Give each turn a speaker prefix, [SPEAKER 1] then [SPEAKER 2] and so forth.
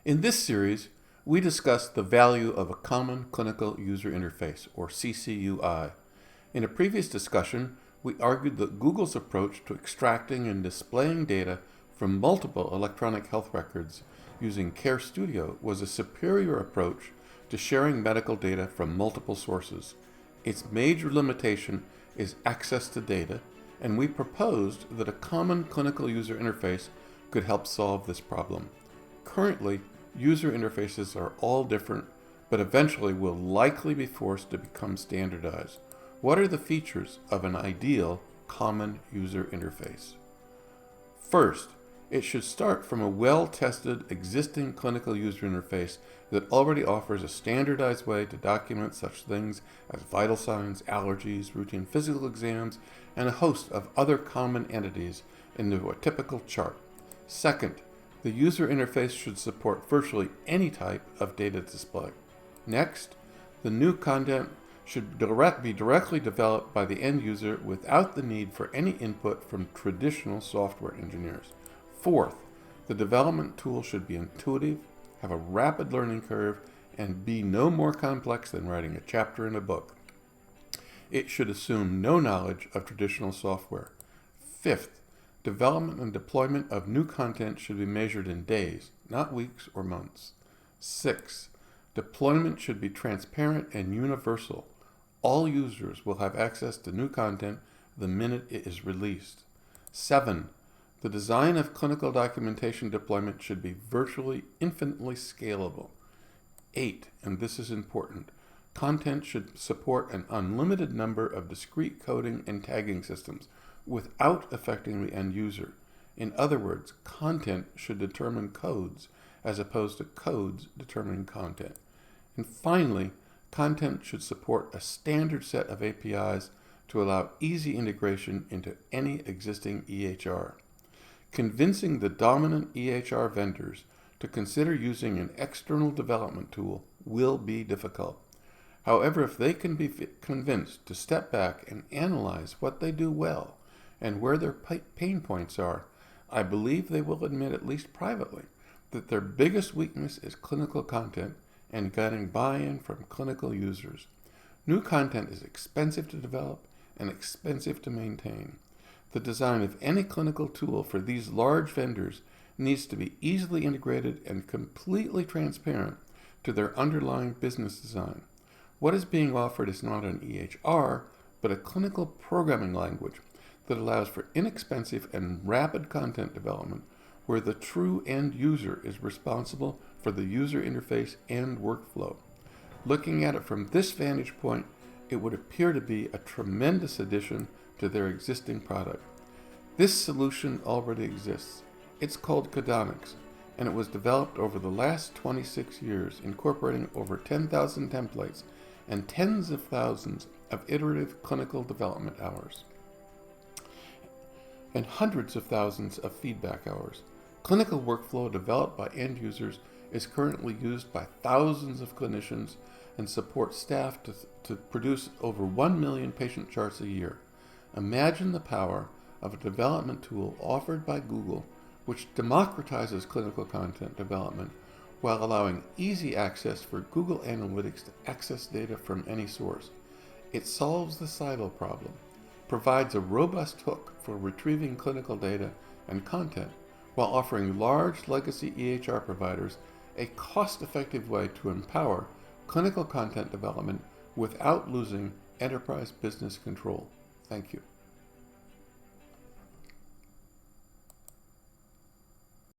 [SPEAKER 1] In this series, we discuss the value of a Common Clinical User Interface, or CCUI. In a previous discussion, we argued that Google's approach to extracting and displaying data from multiple electronic health records using Care Studio was a superior approach to sharing medical data from multiple sources. Its major limitation is access to data, and we proposed that a common clinical user interface could help solve this problem. Currently, user interfaces are all different, but eventually will likely be forced to become standardized. What are the features of an ideal common user interface? First, it should start from a well-tested existing clinical user interface that already offers a standardized way to document such things as vital signs, allergies, routine physical exams, and a host of other common entities into a typical chart. Second, the user interface should support virtually any type of data display. Next, the new content should be directly developed by the end user without the need for any input from traditional software engineers. Fourth, the development tool should be intuitive, have a rapid learning curve, and be no more complex than writing a chapter in a book. It should assume no knowledge of traditional software. Fifth, development and deployment of new content should be measured in days, not weeks or months. Six, deployment should be transparent and universal. All users will have access to new content the minute it is released. 7. The design of clinical documentation deployment should be virtually infinitely scalable. 8, and this is important, content should support an unlimited number of discrete coding and tagging systems without affecting the end user. In other words, content should determine codes as opposed to codes determining content. And finally, content should support a standard set of APIs to allow easy integration into any existing EHR. Convincing the dominant EHR vendors to consider using an external development tool will be difficult. However, if they can be convinced to step back and analyze what they do well and where their pain points are, I believe they will admit, at least privately, that their biggest weakness is clinical content and getting buy-in from clinical users. New content is expensive to develop and expensive to maintain. The design of any clinical tool for these large vendors needs to be easily integrated and completely transparent to their underlying business design. What is being offered is not an EHR, but a clinical programming language that allows for inexpensive and rapid content development where the true end user is responsible for the user interface and workflow. Looking at it from this vantage point, it would appear to be a tremendous addition to their existing product. This solution already exists. It's called Codonics, and it was developed over the last 26 years, incorporating over 10,000 templates and tens of thousands of iterative clinical development hours, and hundreds of thousands of feedback hours. Clinical workflow developed by end users is currently used by thousands of clinicians and support staff to produce over 1 million patient charts a year. Imagine the power of a development tool offered by Google which democratizes clinical content development while allowing easy access for Google Analytics to access data from any source. It solves the silo problem, provides a robust hook for retrieving clinical data and content, while offering large legacy EHR providers a cost-effective way to empower clinical content development without losing enterprise business control. Thank you.